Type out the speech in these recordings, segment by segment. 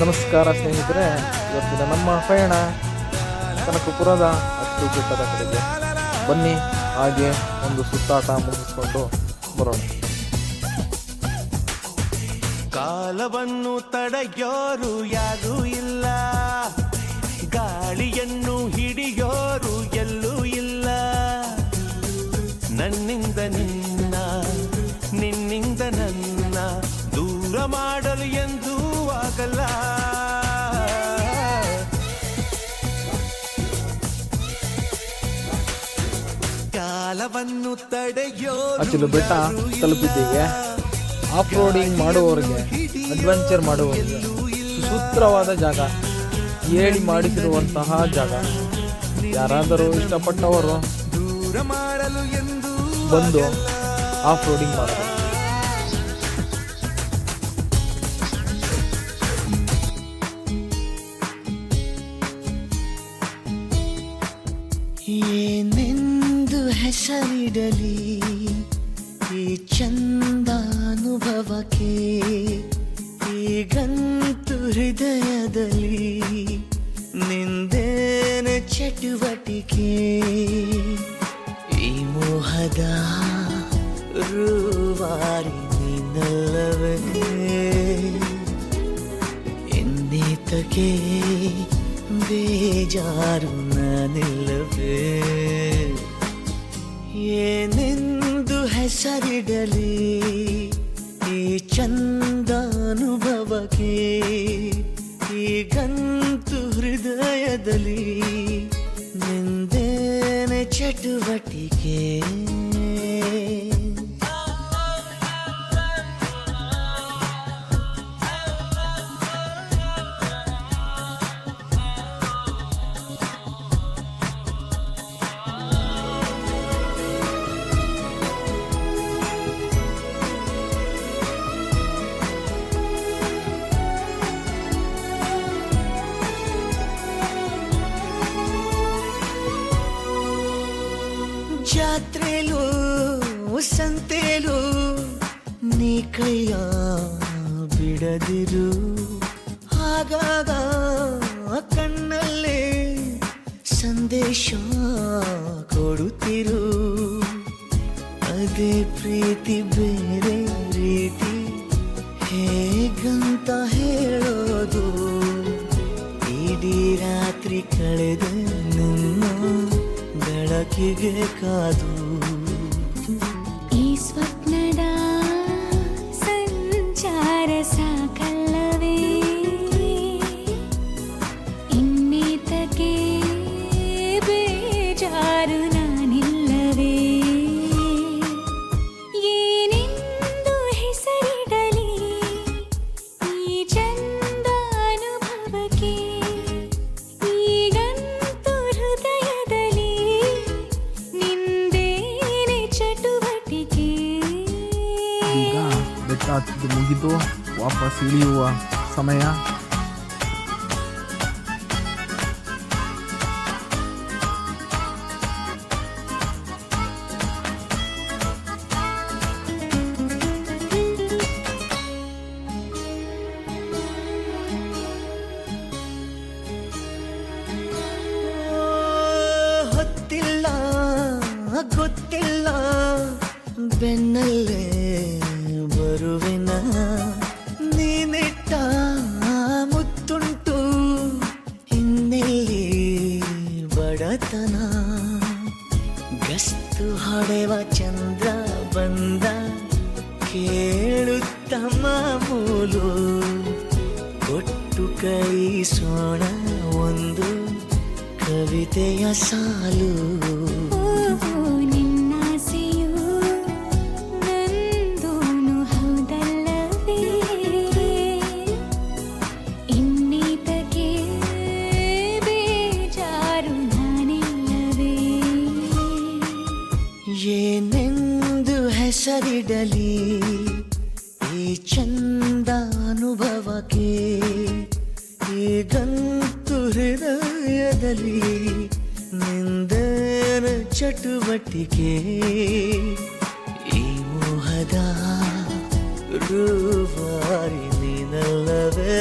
ನಮಸ್ಕಾರ ಸ್ನೇಹಿತರೆ, ಇವತ್ತಿನ ನಮ್ಮ ಪಯಣ ಕನಕಪುರದ ಅಷ್ಟು ಬೆಟ್ಟದ ಕಡೆಗೆ. ಬನ್ನಿ, ಹಾಗೆ ಒಂದು ಸುತ್ತಾಟ ಮುಗಿಸ್ಕೊಂಡು ಬರೋಣ. ಕಾಲವನ್ನು ತಡೆಯೋರು ಯಾರೂ ಇಲ್ಲ, ಗಾಳಿಯನ್ನು ಹಿಡಿಯೋರು ಎಲ್ಲೂ ಇಲ್ಲ. ನನ್ನಿಂದ ನಿನ್ನ, ನಿನ್ನಿಂದ ನನ್ನ ದೂರ ಮಾಡಲು ಎಂದೂ ಆಗಲ್ಲ. ಕಾಲವನ್ನು ತಡೆಯೋರು ಅಚ್ಚಲು ಬೆಟ್ಟ ತಲುಪಿದ್ದೇವೆ. ಆಫ್ ರೋಡಿಂಗ್ ಮಾಡುವವರಿಗೆ, ಅಡ್ವೆಂಚರ್ ಮಾಡುವವರಿಗೆ ಸುಸೂತ್ರವಾದ ಜಾಗ, ಹೇಳಿ ಮಾಡಿಸಿರುವಂತಹ ಜಾಗ. ಯಾರಾದರೂ ಇಷ್ಟಪಟ್ಟವರು ದೂರ ಮಾಡಲು ಎಂದು ಬಂದು ಆಫ್ ರೋಡಿಂಗ್ ಮಾಡಬಹುದು. ಏನೆಂದು ಹೆಸರಿಡಲಿ ಈ ಚಂದಾನುಭವಕ್ಕೆ, ಈಗಂತೂ ಹೃದಯದಲ್ಲಿ ನಿಂದೇನ ಚಟುವಟಿಕೆ. ಈ ಮೋಹದ ರೂವಾರಿ ನೀನಲ್ಲವೇ, ಎನ್ನೇತಕ್ಕೆ ಬೇಜಾರು ನಾನಿಲ್ಲವೇ. ಏನೆಂದು ಹೆಸರಿಡಲಿ ಈ ಚಂದಾನುಭವಕ್ಕೆ, ಈಗಂತೂ ಹೃದಯದಲ್ಲಿ ನಿಂದೇನೆ ಚಟುವಟಿಕೆ. ಜಾತ್ರೆಲು ಸಂತೆಲು ನೀ ಕೈಯ ಬಿಡದಿರು, ಆಗಾಗ ಕಣ್ಣಲ್ಲೇ ಸಂದೇಶ ಕೊಡುತ್ತಿರು. ಅದೇ ಪ್ರೀತಿ ಬೇರೆ ರೀತಿ ಹೇಗಂತ ಹೇಳೋದು, ಇಡೀ ರಾತ್ರಿ ಕಳೆದ ನಿಮ್ಮ ಬೆಳಕಿಗೆ ಕಾದು. ಈ ಸ್ವಪ್ನದ ಸಂಚಾರ ಸಾಕಲ್ಲವೇ, ಇನ್ನೀತಕ್ಕೆ ಬೇಜಾರು ನಾನಿಲ್ಲವೇ. ಏನೆಂದು ಹೆಸರಿಡಲಿ ಈ ಚಂದ ಅನುಭವಕ್ಕೆ, ಈಗಂತೂ ಹೃದಯದಲ್ಲಿ ನಿಂದೇನೆ ಚಟುವಟಿಕೆ. ಈಗ ಬೆಟ್ಟ ಹತ್ತಿದ್ದು ಮುಗಿದು ವಾಪಸ್ ಇಳಿಯುವ ಸಮಯ. ಹೊತ್ತಿಲ್ಲ ಗೊತ್ತಿಲ್ಲ, ಬೆನ್ನಲ್ಲೇ ಬರುವೆನ. ನೀನಿಟ್ಟ ಮುತ್ತುಂಟು ಇನ್ನೆಲ್ಲಿ ಬಡತನ. ಗಸ್ತು ಹೊಡೆವ ಚಂದ್ರ ಬಂದ ಕೇಳುತ್ತ ಮಾಮೂಲು, ಕೊಟ್ಟು ಕೈಸೋಣ ಒಂದು ಕವಿತೆಯ ಸಾಲು. ನಿನ್ನಾಸೆಯು ನಂದೂನು ಹೌದಲ್ಲವೇ, ಇನ್ನೀತಕ್ಕೆ ಬೇಜಾರು ನಾನಿಲ್ಲವೇ. ಏನೆಂದು ಹೆಸರಿಡಲಿ ಈ ಚಂದಾನುಭವಕ್ಕೆ, ಈಗಂತೂ ಹೃದಯದಲ್ಲಿ ನಿಂದನ ಚಟುವಟಿಕೆ. ಈ ಮೋಹದ ರೂವಾರಿ ನೀನಲ್ಲವೇ.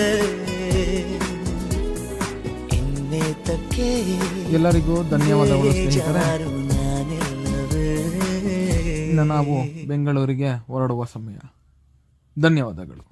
ಎಲ್ಲರಿಗೂ ಧನ್ಯವಾದಗಳು ಸ್ನೇಹಿತರೆ. ಜಾರು ನಾನಿಲ್ಲವೇ ಇನ್ನು ನಾವು ಬೆಂಗಳೂರಿಗೆ ಹೊರಡುವ ಸಮಯ. ಧನ್ಯವಾದಗಳು.